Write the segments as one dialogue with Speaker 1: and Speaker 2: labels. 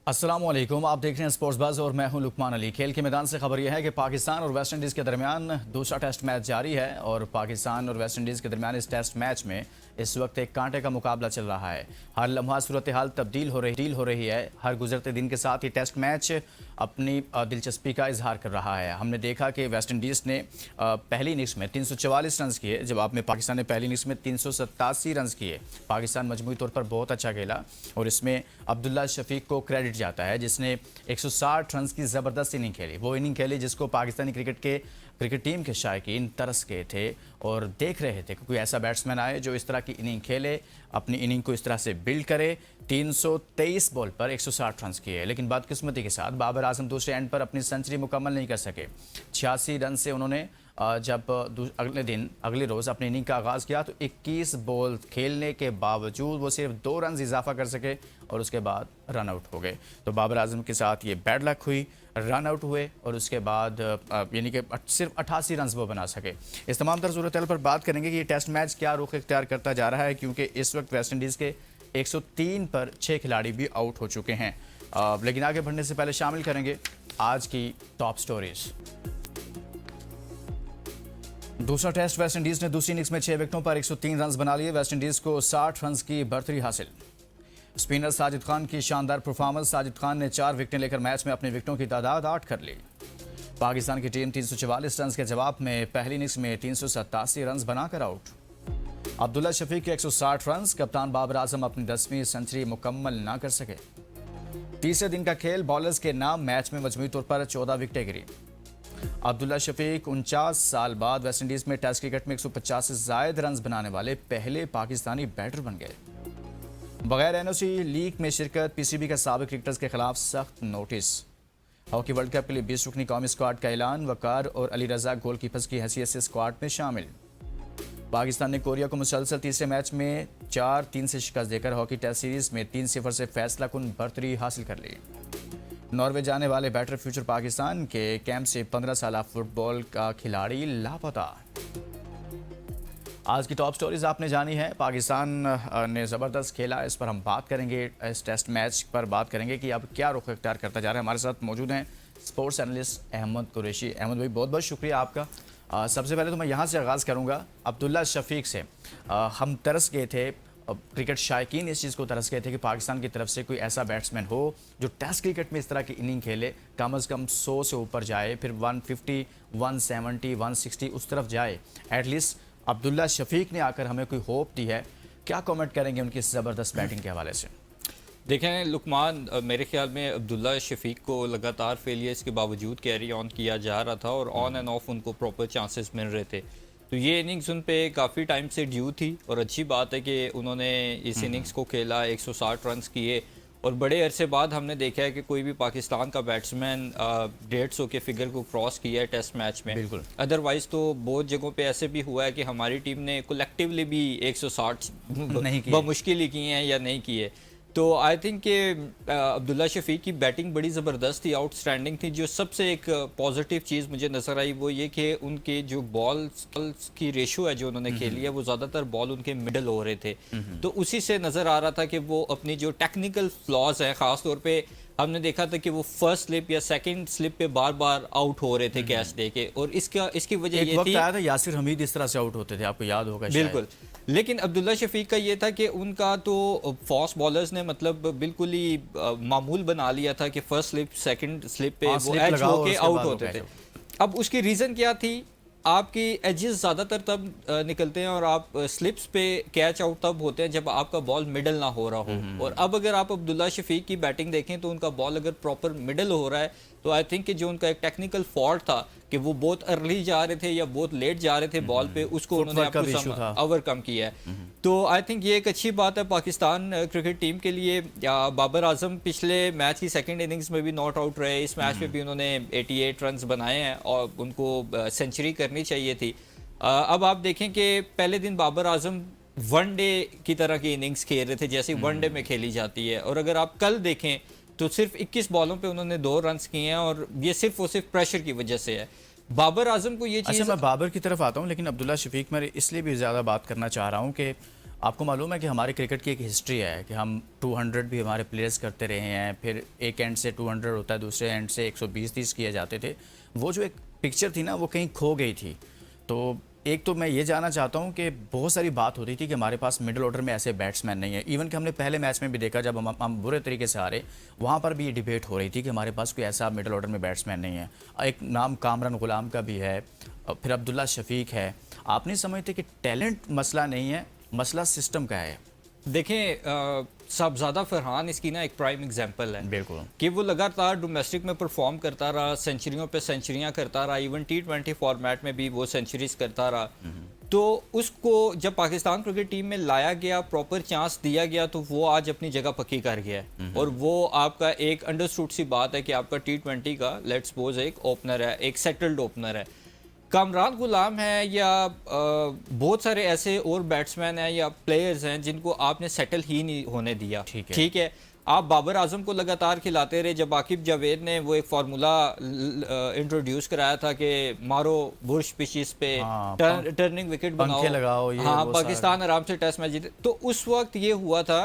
Speaker 1: अस्सलाम वालेकुम, आप देख रहे हैं स्पोर्ट्स बज़ और मैं हूं लुकमान अली। खेल के मैदान से खबर यह है कि पाकिस्तान और वेस्ट इंडीज़ के दरमियान दूसरा टेस्ट मैच जारी है और पाकिस्तान और वेस्ट इंडीज़ के दरमियान इस टेस्ट मैच में इस वक्त एक कांटे का मुकाबला चल रहा है। हर लम्हा सूरत हाल तब्दील हो रही है। हर गुजरते दिन के साथ ही टेस्ट मैच अपनी दिलचस्पी का इजहार कर रहा है। हमने देखा कि वेस्ट इंडीज़ ने पहली इनिंग्स में 344 रन किए, जवाब में पाकिस्तान ने पहली इनिंग्स में 387 रन किए। पाकिस्तान मजमूई तौर पर बहुत अच्छा खेला और इसमें अब्दुल्ला शफीक को क्रेडिट जाता है जिसने 160 रन की ज़बरदस्त इनिंग खेली। वो इनिंग खेली जिसको पाकिस्तानी क्रिकेट टीम के शायकीन तरस गए थे और देख रहे थे कि कोई ऐसा बैट्समैन आए जो इस तरह की इनिंग खेले, अपनी इनिंग को इस तरह से बिल्ड करे। 323 बॉल पर 160 रन किए, लेकिन बदकिस्मती के साथ बाबर आजम दूसरे एंड पर अपनी सेंचुरी मुकम्मल नहीं कर सके। 86 रन से उन्होंने जब अगले रोज़ अपनी इनिंग का आगाज़ किया तो 21 बॉल खेलने के बावजूद वो सिर्फ 2 रन इजाफा कर सके और उसके बाद रन आउट हो गए। तो बाबर आजम के साथ ये बैड लक हुई, रन आउट हुए और उसके बाद यानी कि सिर्फ 88 रन वो बना सके। इस तमाम तर सूरत पर बात करेंगे कि ये टेस्ट मैच क्या रुख इख्तियार करता जा रहा है, क्योंकि इस वक्त वेस्ट इंडीज़ के 103 पर 6 खिलाड़ी भी आउट हो चुके हैं। लेकिन आगे बढ़ने से पहले शामिल करेंगे आज की टॉप स्टोरीज। दूसरा टेस्ट वेस्ट इंडीज़ ने दूसरी इनिंग्स में 6 विकेटों पर 103 रन बना लिए। वेस्ट इंडीज़ को 60 रन की बढ़तरी हासिल। स्पिनर साजिद खान की शानदार परफॉर्मेंस। साजिद खान ने 4 विकेटें लेकर मैच में अपनी विकेटों की तादाद 8 कर ली। पाकिस्तान की टीम 344 रन के जवाब में पहली इनिंग्स में 387 रन बनाकर आउट। अब्दुल्ला शफीक के 160 रन। कप्तान बाबर आजम अपनी 10वीं सेंचुरी मुकम्मल ना कर सके। तीसरे दिन का खेल, बॉलर्स के नाम मैच में मजमूई तौर पर 14 विकेटें गिरी। अब्दुल्ला शफीक 49 साल बाद वेस्ट इंडीज़ में टेस्ट क्रिकेट में 150 से जायद रन बनाने वाले पहले पाकिस्तानी बैटर बन गए। बगैर एनओसी लीग में शिरकत, पीसीबी का साबिक क्रिकेटर्स के खिलाफ सख्त नोटिस। हॉकी वर्ल्ड कप के लिए 20 रुकनी कौमी स्क्वाड का ऐलान। वकार और अली रजा गोलकीपर्स की हैसियत से स्क्वाड में शामिल। पाकिस्तान ने कोरिया को मुसलसल तीसरे मैच में 4-3 से शिकस्त देकर हॉकी टेस्ट सीरीज में 3-0 से फैसला कुन बढ़तरी हासिल कर ली। नॉर्वे जाने वाले बैटर फ्यूचर पाकिस्तान के कैंप से 15 साल फुटबॉल का खिलाड़ी लापता। आज की टॉप स्टोरीज आपने जानी है। पाकिस्तान ने ज़बरदस्त खेला, इस पर हम बात करेंगे। इस टेस्ट मैच पर बात करेंगे कि अब क्या रुख इख्तियार करता जा रहा है। हमारे साथ मौजूद हैं स्पोर्ट्स एनालिस्ट अहमद कुरैशी। अहमद भाई, बहुत बहुत शुक्रिया आपका। सबसे पहले तो मैं यहाँ से आगाज़ करूँगा अब्दुल्ला शफीक से। हम तरस गए थे, क्रिकेट शायकीन इस चीज़ को तरस गए थे कि पाकिस्तान की तरफ से कोई ऐसा बैट्समैन हो जो टेस्ट क्रिकेट में इस तरह की इनिंग खेले, कम अज़ कम 100 से ऊपर जाए, फिर 150, 170, 160 उस तरफ जाए। एटलीस्ट अब्दुल्ला शफीक ने आकर हमें कोई होप दी है। क्या कमेंट करेंगे उनकी इस ज़बरदस्त बैटिंग के हवाले से?
Speaker 2: देखें लुकमान, मेरे ख्याल में अब्दुल्ला शफीक को लगातार फेलियर्स के बावजूद कैरी ऑन किया जा रहा था और ऑन एंड ऑफ उनको प्रॉपर चांसेस मिल रहे थे। तो ये इनिंग्स उन पे काफ़ी टाइम से ड्यू थी और अच्छी बात है कि उन्होंने इस इनिंग्स को खेला, 160 रन किए और बड़े अरसे बाद हमने देखा है कि कोई भी पाकिस्तान का बैट्समैन 150 के फिगर को क्रॉस किया है टेस्ट मैच में।
Speaker 1: बिल्कुल।
Speaker 2: अदरवाइज तो बहुत जगहों पे ऐसे भी हुआ है कि हमारी टीम ने कलेक्टिवली भी 160
Speaker 1: नहीं किए,
Speaker 2: मुश्किल ही किए हैं या नहीं किए। तो आई थिंक कि अब्दुल्ला शफीक की बैटिंग बड़ी ज़बरदस्त थी, आउटस्टैंडिंग थी। जो सबसे एक पॉजिटिव चीज़ मुझे नज़र आई वो ये कि उनके जो बॉल्स की रेशो है जो उन्होंने खेली है वो ज़्यादातर बॉल उनके मिडल हो रहे थे। तो उसी से नज़र आ रहा था कि वो अपनी जो टेक्निकल फ्लॉज है, ख़ास तौर पे हमने देखा था कि वो फर्स्ट स्लिप या सेकंड स्लिप पे बार बार आउट हो रहे थे कैच दे के, और इसकी वजह ये
Speaker 1: वक्त
Speaker 2: थी।
Speaker 1: आया था यासिर हमीद इस तरह से आउट होते थे, आपको याद होगा शायद।
Speaker 2: बिल्कुल। लेकिन अब्दुल्ला शफीक का ये था कि उनका तो फास्ट बॉलर्स ने मतलब बिल्कुल ही मामूल बना लिया था कि फर्स्ट स्लिप सेकंड स्लिप पे वो एज होके आउट होते थे। अब उसकी रीज़न क्या थी? आपकी एजेस ज़्यादातर तब निकलते हैं और आप स्लिप्स पे कैच आउट तब होते हैं जब आपका बॉल मिडल ना हो रहा हो। और अब अगर आप अब्दुल्ला शफीक की बैटिंग देखें तो उनका बॉल अगर प्रॉपर मिडल हो रहा है तो आई थिंक कि जो उनका एक टेक्निकल फॉल्ट था कि वो बहुत अर्ली जा रहे थे या बहुत लेट जा रहे थे बॉल पे, उसको उन्होंने ओवरकम किया है। तो आई थिंक ये एक अच्छी बात है पाकिस्तान क्रिकेट टीम के लिए। बाबर आजम पिछले मैच की सेकंड इनिंग्स में भी नॉट आउट रहे, इस मैच में भी उन्होंने 88 रन बनाए हैं और उनको सेंचुरी करनी चाहिए थी। अब आप देखें कि पहले दिन बाबर आजम वनडे की तरह की इनिंग्स खेल रहे थे जैसे वनडे में खेली जाती है, और अगर आप कल देखें तो सिर्फ 21 बॉलों पे उन्होंने 2 रन किए हैं और ये सिर्फ और सिर्फ प्रेशर की वजह से है। बाबर आजम को ये चीज़।
Speaker 1: अच्छा, मैं बाबर की तरफ आता हूँ, लेकिन अब्दुल्ला शफीक में इसलिए भी ज़्यादा बात करना चाह रहा हूँ कि आपको मालूम है कि हमारे क्रिकेट की एक हिस्ट्री है कि हम 200 भी हमारे प्लेयर्स करते रहे हैं, फिर एक एंड से 200 होता है, दूसरे एंड से 120-30 किए जाते थे। वो जो एक पिक्चर थी ना, वो कहीं खो गई थी। तो एक तो मैं ये जानना चाहता हूँ कि बहुत सारी बात होती थी कि हमारे पास मिडिल ऑर्डर में ऐसे बैट्समैन नहीं है। इवन कि हमने पहले मैच में भी देखा, जब हम बुरे तरीके से हारे, वहाँ पर भी ये डिबेट हो रही थी कि हमारे पास कोई ऐसा मिडिल ऑर्डर में बैट्समैन नहीं है। एक नाम कामरान गुलाम का भी है, फिर अब्दुल्ला शफीक है। आप नहीं समझते कि टैलेंट मसला नहीं है, मसला सिस्टम का है?
Speaker 2: देखें, साहबजादा फरहान इसकी ना एक प्राइम एग्जांपल है।
Speaker 1: बिल्कुल,
Speaker 2: कि वो लगातार डोमेस्टिक में परफॉर्म करता रहा, सेंचुरियों पे सेंचुरियां करता रहा, इवन T20 फॉर्मेट में भी वो सेंचुरीज करता रहा। तो उसको जब पाकिस्तान क्रिकेट टीम में लाया गया, प्रॉपर चांस दिया गया, तो वो आज अपनी जगह पक्की कर गया है। और वो आपका एक अंडरस्टूड सी बात है कि आपका T20 का लेट्स सपोज एक ओपनर है, एक सेटल्ड ओपनर है। कामरान गुलाम है या बहुत सारे ऐसे और बैट्समैन हैं या प्लेयर्स हैं जिनको आपने सेटल ही नहीं होने दिया। ठीक है, आप बाबर आजम को लगातार खिलाते रहे। जब आकिब जावेद ने वो एक फार्मूला इंट्रोड्यूस कराया था कि मारो बुर्श पिचेस पे, टर्निंग विकेट बनाओ,
Speaker 1: लगाओ,
Speaker 2: हाँ, पाकिस्तान आराम से टेस्ट मैच जीते। तो उस वक्त ये हुआ था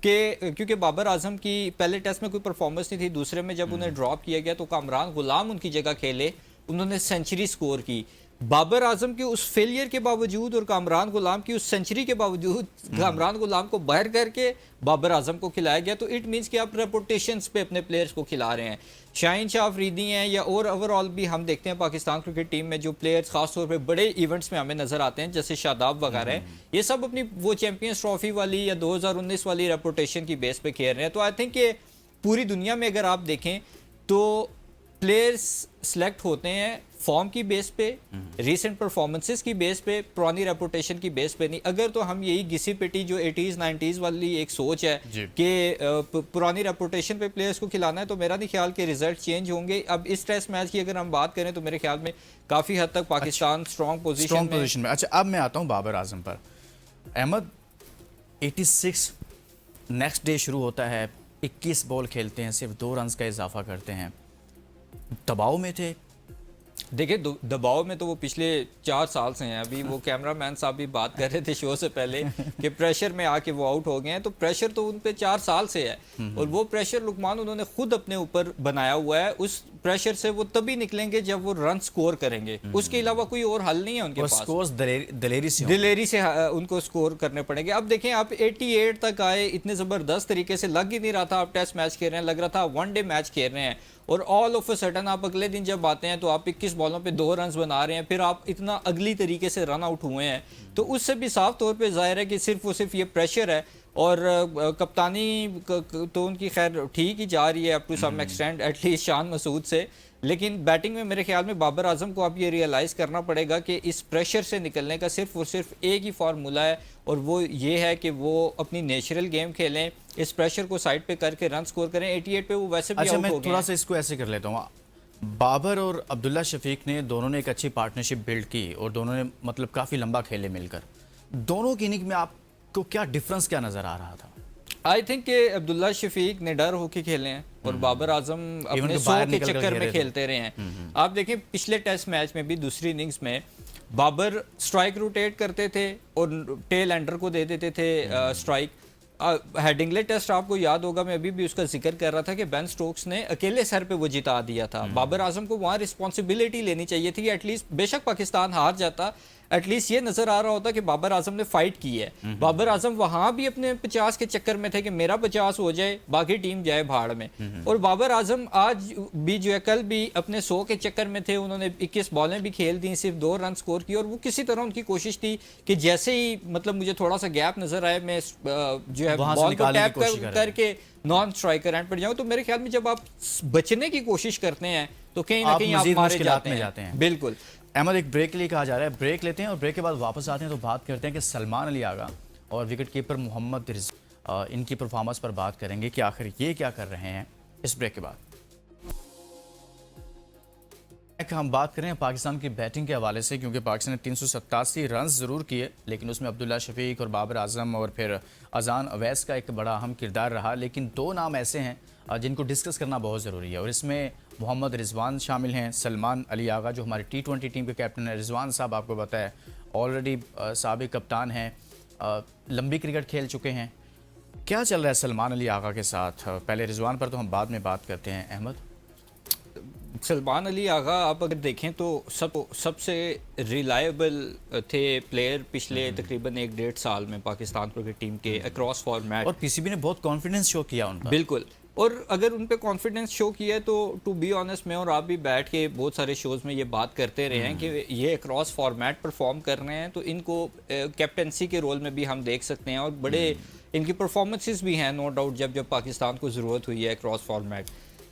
Speaker 2: कि क्योंकि बाबर आजम की पहले टेस्ट में कोई परफॉर्मेंस नहीं थी, दूसरे में जब उन्हें ड्रॉप किया गया तो कामरान गुलाम उनकी जगह खेले, उन्होंने सेंचुरी स्कोर की। बाबर आजम के उस फेलियर के बावजूद और कामरान गुलाम की उस सेंचुरी के बावजूद कामरान गुलाम को बाहर करके बाबर आजम को खिलाया गया। तो इट मीन्स कि आप रेपुटेशंस पे अपने प्लेयर्स को खिला रहे हैं। शाहीन शाह अफरीदी हैं या और ओवरऑल भी हम देखते हैं पाकिस्तान क्रिकेट टीम में जो प्लेयर्स खासतौर पे बड़े इवेंट्स में हमें नजर आते हैं, जैसे शादाब वगैरह हैं, ये सब अपनी वो चैंपियंस ट्रॉफी वाली या 2019 वाली रेपुटेशन की बेस पे खेल रहे हैं। तो आई थिंक कि पूरी दुनिया में अगर आप देखें तो प्लेयर्स सेलेक्ट होते हैं फॉर्म की बेस पे, रीसेंट परफॉर्मेंसेस की बेस पे, पुरानी रेपुटेशन की बेस पे नहीं। अगर तो हम यही घिसी पिटी जो 80s 90s वाली एक सोच है कि पुरानी रेपुटेशन पे प्लेयर्स को खिलाना है, तो मेरा नहीं ख्याल कि रिजल्ट चेंज होंगे। अब इस टेस्ट मैच की अगर हम बात करें तो मेरे ख्याल में काफ़ी हद तक पाकिस्तान स्ट्रॉन्ग पोजीशन में।
Speaker 1: अच्छा, अब मैं आता हूँ बाबर आजम पर। अहमद 86 नेक्स्ट डे शुरू होता है, 21 बॉल खेलते हैं, सिर्फ 2 रन का इजाफा करते हैं। दबाव में थे।
Speaker 2: देखिए, दबाव में तो वो पिछले 4 साल से हैं। अभी वो कैमरामैन साहब भी बात कर रहे थे शो से पहले कि प्रेशर में आके वो आउट हो गए हैं। तो प्रेशर तो उन पे 4 साल से है और वो प्रेशर लुकमान उन्होंने खुद अपने ऊपर बनाया हुआ है। उस प्रेशर से वो तभी निकलेंगे जब वो रन स्कोर करेंगे, उसके अलावा कोई और हल नहीं है उनके पास। दिलेरी से उनको स्कोर करने पड़ेंगे। अब देखें, आप 88 तक आए, इतने ज़बरदस्त तरीके से लग ही नहीं रहा था आप टेस्ट मैच खेल रहे हैं, लग रहा था वनडे मैच खेल रहे हैं। और ऑल ऑफ अ सडन आप अगले दिन जब आते हैं तो आप 21 बॉलों पे 2 रन बना रहे हैं, फिर आप इतना अगली तरीके से रन आउट हुए हैं। तो उससे भी साफ तौर पे जाहिर है कि सिर्फ और सिर्फ ये प्रेशर है। और कप्तानी तो उनकी खैर ठीक ही जा रही है up to some extent, at least Shan Masood से। लेकिन बैटिंग में मेरे ख्याल में बाबर आजम को अब ये रियलाइज़ करना पड़ेगा कि इस प्रेशर से निकलने का सिर्फ और सिर्फ एक ही फार्मूला है, और वो ये है कि वो अपनी नेचुरल गेम खेलें, इस प्रेशर को साइड पे करके रन स्कोर करें। 88 पे वो वैसे भी आउट हो गए।
Speaker 1: मैं थोड़ा सा इसको ऐसे कर लेता हूँ। बाबर और अब्दुल्ला शफीक ने दोनों ने एक अच्छी पार्टनरशिप बिल्ड की और दोनों ने मतलब काफ़ी लंबा खेले मिलकर। दोनों की इनिंग में आपको क्या डिफरेंस क्या नज़र आ रहा था?
Speaker 2: आई थिंक कि अब्दुल्ला शफीक निडर होके खेले हैं और बाबर आजम अपने 100 के चक्कर में खेलते रहे हैं। आप देखें, पिछले टेस्ट मैच में भी दूसरी इनिंग्स में बाबर स्ट्राइक रोटेट करते थे और टेल एंडर को दे देते थे स्ट्राइक। हेडिंगले टेस्ट आपको याद होगा, मैं अभी भी उसका जिक्र कर रहा था कि बेन स्टोक्स ने अकेले सर पे वो जिता दिया था। बाबर आजम को वहाँ रिस्पॉन्सिबिलिटी लेनी चाहिए थी। एटलीस्ट बेशक पाकिस्तान हार जाता, एटलीस्ट ये नजर आ रहा होता कि बाबर आजम ने फाइट की है। बाबर आजम वहां भी अपने 50 के चक्कर में थे कि मेरा 50 हो जाए, बाकी टीम जाए भाड़ में। और बाबर आजम आज भी जो है, कल भी अपने 100 के चक्कर में थे। उन्होंने 21 बॉलें भी खेल दी, सिर्फ 2 रन स्कोर की। और वो किसी तरह उनकी कोशिश थी कि जैसे ही मतलब मुझे थोड़ा सा गैप नजर आए, मैं जो है बॉल को टैप करके नॉन स्ट्राइकर एंड पर जाऊं। तो मेरे ख्याल में जब आप बचने की कोशिश करते हैं तो कहीं ना कहीं आप मारे जाते हैं। बिल्कुल।
Speaker 1: अहमद, एक ब्रेक के लिए कहा जा रहा है, ब्रेक लेते हैं और ब्रेक के बाद वापस आते हैं तो बात करते हैं कि सलमान अली आगा और विकेट कीपर मोहम्मद रिजवान इनकी परफॉर्मेंस पर बात करेंगे कि आखिर ये क्या कर रहे हैं इस ब्रेक के बाद। हम बात करें पाकिस्तान की बैटिंग के हवाले से, क्योंकि पाकिस्तान ने 387 रन ज़रूर किए, लेकिन उसमें अब्दुल्ला शफीक और बाबर आजम और फिर अजान अवैस का एक बड़ा अहम किरदार रहा। लेकिन 2 नाम ऐसे हैं जिनको डिस्कस करना बहुत ज़रूरी है और इसमें मोहम्मद रिजवान शामिल हैं, सलमान अली आगा जो हमारी T20 टीम के कैप्टन हैं। रिजवान साहब आपको पता है ऑलरेडी साबिक कप्तान हैं लंबी क्रिकेट खेल चुके हैं। क्या चल रहा है सलमान अली आगा के साथ? पहले रिजवान पर तो हम बाद में बात करते हैं। अहमद,
Speaker 2: सलमान अली आगा आप अगर देखें तो सबसे रिलायबल थे प्लेयर पिछले तकरीबन 1-1.5 साल में पाकिस्तान क्रिकेट टीम के अक्रॉस फॉर्मेट,
Speaker 1: और पीसीबी ने बहुत कॉन्फिडेंस शो किया उन पर।
Speaker 2: बिल्कुल। और अगर उन पे कॉन्फिडेंस शो किया है तो टू बी ऑनेस्ट मैं और आप भी बैठ के बहुत सारे शोज़ में ये बात करते रहे हैं कि ये क्रॉस फॉर्मेट परफॉर्म कर रहे हैं, तो इनको कैप्टनसी के रोल में भी हम देख सकते हैं और बड़े इनकी परफॉर्मेंसेस भी हैं नो डाउट जब जब पाकिस्तान को ज़रूरत हुई है क्रॉस फॉर्मेट।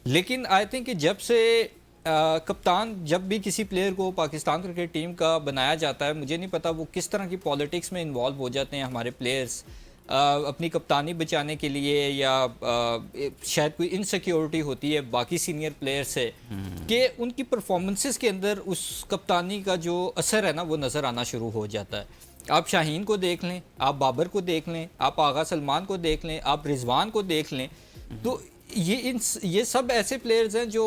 Speaker 2: लेकिन आई थिंक कि जब से कप्तान जब भी किसी प्लेयर को पाकिस्तान क्रिकेट टीम का बनाया जाता है, मुझे नहीं पता वो किस तरह की पॉलिटिक्स में इन्वॉल्व हो जाते हैं हमारे प्लेयर्स अपनी कप्तानी बचाने के लिए, या शायद कोई इनसिक्योरिटी होती है बाकी सीनियर प्लेयर से कि उनकी परफॉर्मेंसेस के अंदर उस कप्तानी का जो असर है ना वो नज़र आना शुरू हो जाता है। आप शाहीन को देख लें, आप बाबर को देख लें, आप आगा सलमान को देख लें, आप रिजवान को देख लें, तो ये सब ऐसे प्लेयर्स हैं जो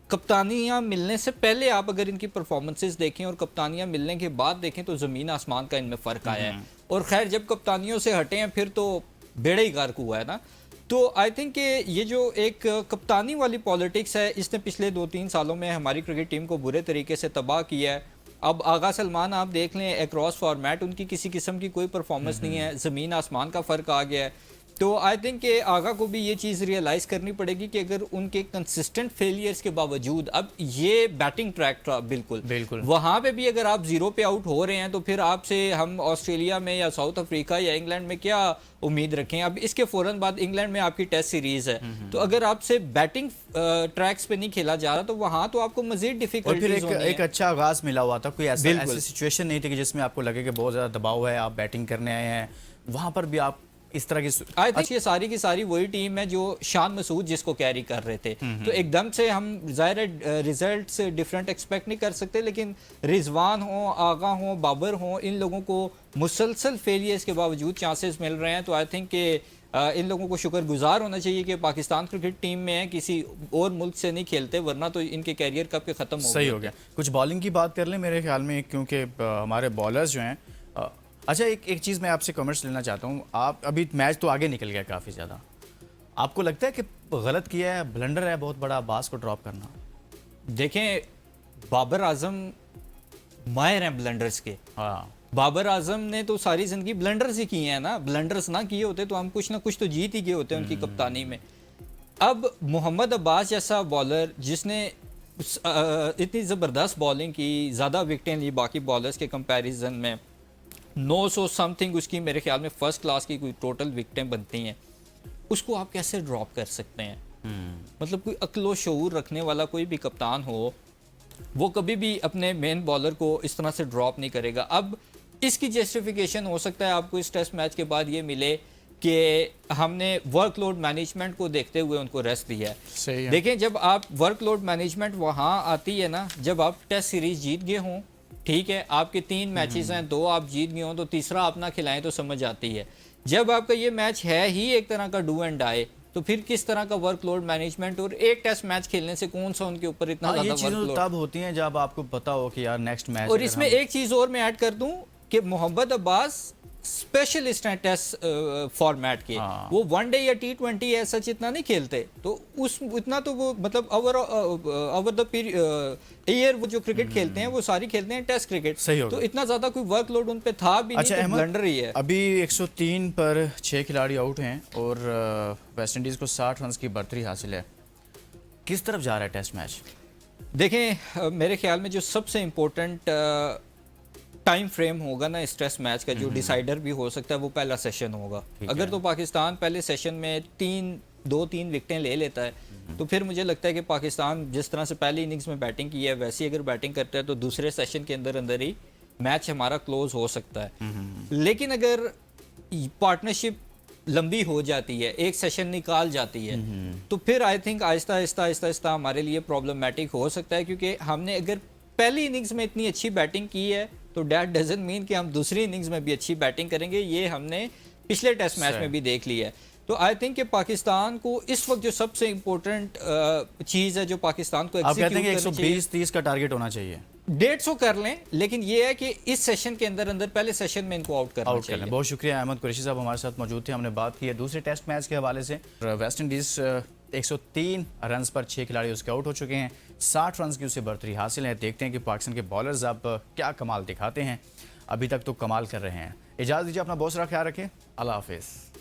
Speaker 2: कप्तानियाँ मिलने से पहले आप अगर इनकी परफॉर्मेंसेस देखें और कप्तानियाँ मिलने के बाद देखें तो ज़मीन आसमान का इनमें फ़र्क आया है। और खैर जब कप्तानियों से हटे हैं फिर तो बेड़ा ही गर्क हुआ है ना। तो आई थिंक कि ये जो एक कप्तानी वाली पॉलिटिक्स है इसने पिछले 2-3 सालों में हमारी क्रिकेट टीम को बुरे तरीके से तबाह किया है। अब आगा सलमान आप देख लें, अक्रॉस फॉर्मेट उनकी किसी किस्म की कोई परफॉर्मेंस नहीं है, ज़मीन आसमान का फ़र्क आ गया है। तो आई थिंक कि आगा को भी ये चीज़ रियलाइज़ करनी पड़ेगी कि अगर उनके कंसिस्टेंट फेलियर्स के बावजूद, अब ये बैटिंग ट्रैक था बिल्कुल वहाँ पे भी अगर आप 0 पे आउट हो रहे हैं तो फिर आपसे हम ऑस्ट्रेलिया में या साउथ अफ्रीका या इंग्लैंड में क्या उम्मीद रखें। अब इसके फ़ौरन बाद इंग्लैंड में आपकी टेस्ट सीरीज़ है, तो अगर आपसे बैटिंग ट्रैक्स पे नहीं खेला जा रहा तो वहाँ तो आपको मज़ीद डिफिकल्टीज होनी है।
Speaker 1: एक अच्छा आगाज़ मिला हुआ था, कोई ऐसी सिचुएशन नहीं थी कि जिसमें आपको लगे कि बहुत ज़्यादा दबाव है, आप बैटिंग करने आए हैं, वहाँ पर भी आप इस तरह की
Speaker 2: आई थिंक ये सारी की सारी वही टीम है जो शान मसूद जिसको कैरी कर रहे थे। तो एकदम से हम ज़ाहिर रिजल्ट से डिफरेंट एक्सपेक्ट नहीं कर सकते, लेकिन रिजवान हो, आगा हो, बाबर हो, इन लोगों को मुसलसल फेलियर्स के बावजूद चांसेस मिल रहे हैं। तो आई थिंक कि इन लोगों को शुक्रगुजार होना चाहिए कि पाकिस्तान क्रिकेट टीम में है, किसी और मुल्क से नहीं खेलते, वरना तो इनके कैरियर कब के ख़त्म हो
Speaker 1: सही हो गया। कुछ बॉलिंग की बात कर लें मेरे ख्याल में, क्योंकि हमारे बॉलर्स जो हैं। अच्छा, एक चीज़ मैं आपसे कमेंट्स लेना चाहता हूँ। आप अभी मैच तो आगे निकल गया काफ़ी ज़्यादा, आपको लगता है कि गलत किया है, ब्लंडर है बहुत बड़ा अब्बास को ड्रॉप करना?
Speaker 2: देखें, बाबर आजम माहिर हैं ब्लंडर्स के।
Speaker 1: हाँ,
Speaker 2: बाबर आजम ने तो सारी ज़िंदगी ब्लंडर्स ही किए हैं ना। ब्लंडर्स ना किए होते तो हम कुछ ना कुछ तो जीत ही गए होते उनकी कप्तानी में। अब मोहम्मद अब्बास जैसा बॉलर जिसने इतनी ज़बरदस्त बॉलिंग की, ज़्यादा विकेटें ली बाकी बॉलर्स के कंपैरिजन में, 900 समथिंग उसकी मेरे ख्याल में फर्स्ट क्लास की कोई टोटल विकेटें बनती हैं, उसको आप कैसे ड्रॉप कर सकते हैं? मतलब कोई अक्लो शऊर रखने वाला कोई भी कप्तान हो वो कभी भी अपने मेन बॉलर को इस तरह से ड्रॉप नहीं करेगा। अब इसकी जस्टिफिकेशन हो सकता है आपको इस टेस्ट मैच के बाद ये मिले कि हमने वर्कलोड मैनेजमेंट को देखते हुए उनको रेस्ट दिया है।
Speaker 1: सही है।
Speaker 2: देखें, जब आप वर्कलोड मैनेजमेंट वहाँ आती है ना, जब आप टेस्ट सीरीज जीत गए हों, ठीक है, आपके 3 मैचेस हैं, 2 आप जीत गए हो, तो तीसरा आप ना खिलाएं तो समझ आती है। जब आपका ये मैच है ही एक तरह का डू एंड डाई, तो फिर किस तरह का वर्कलोड मैनेजमेंट, और एक टेस्ट मैच खेलने से कौन सा उनके ऊपर इतना ज्यादा वर्कलोड
Speaker 1: तब होती हैं जब आपको पता हो कि यार नेक्स्ट मैच।
Speaker 2: और इसमें एक चीज और मैं ऐड कर दूं कि मोहम्मद अब्बास स्पेशलिस्ट हैं टेस्ट फॉर्मेट के। वो वनडे या T20 है सच इतना नहीं खेलते, तो उस इतना तो वो मतलब ओवर द ईयर वो जो क्रिकेट खेलते हैं वो सारी खेलते हैं टेस्ट क्रिकेट। तो इतना ज्यादा कोई वर्कलोड उन पे था भी नहीं, तो ब्लंडर ही है।
Speaker 1: अभी 103 पर 6 खिलाड़ी आउट हैं और वेस्ट इंडीज को 60 रन की बढ़तरी हासिल है। किस तरफ जा रहा है टेस्ट मैच?
Speaker 2: देखें, मेरे ख्याल में जो सबसे इम्पोर्टेंट टाइम फ्रेम होगा ना इस टेस्ट मैच का, जो डिसाइडर भी हो सकता है, वो पहला सेशन होगा। अगर तो पाकिस्तान पहले सेशन में 2-3 विकेटें ले लेता है, तो फिर मुझे लगता है कि पाकिस्तान जिस तरह से पहली इनिंग्स में बैटिंग की है वैसी अगर बैटिंग करता है तो दूसरे सेशन के अंदर ही मैच हमारा क्लोज हो सकता है। लेकिन अगर पार्टनरशिप लंबी हो जाती है, एक सेशन निकाल जाती है, तो फिर आई थिंक आहिस्ता आहिस्ता हमारे लिए प्रॉब्लमेटिक हो सकता है, क्योंकि हमने अगर पहली इनिंग्स में इतनी अच्छी बैटिंग की है तो दैट डजंट मीन कि हम दूसरी इनिंग्स में भी अच्छी बैटिंग करेंगे। ये हमने पिछले टेस्ट मैच में भी देख लिया है। तो आई थिंक कि पाकिस्तान को इस वक्त जो सबसे इम्पोर्टेंट चीज़ है जो पाकिस्तान को
Speaker 1: आप कहते हैं कि 120-30 का टारगेट होना चाहिए।
Speaker 2: 150 कर लें, लेकिन ये है कि इस सेशन के अंदर अंदर पहले सेशन में इनको आउट करना चाहिए।
Speaker 1: बहुत शुक्रिया अहमद कुरैशी साहब हमारे साथ मौजूद थे। हमने बात की है दूसरे टेस्ट मैच के हवाले से। वेस्ट इंडीज़ 103 रन्स पर 6 खिलाड़ी उसके आउट हो चुके हैं, 60 रन की उसे बढ़तरी हासिल है। देखते हैं कि पाकिस्तान के बॉलर्स अब क्या कमाल दिखाते हैं। अभी तक तो कमाल कर रहे हैं। इजाज़त दीजिए, अपना बहुत सारा ख्याल रखें। अल्लाह हाफिज़।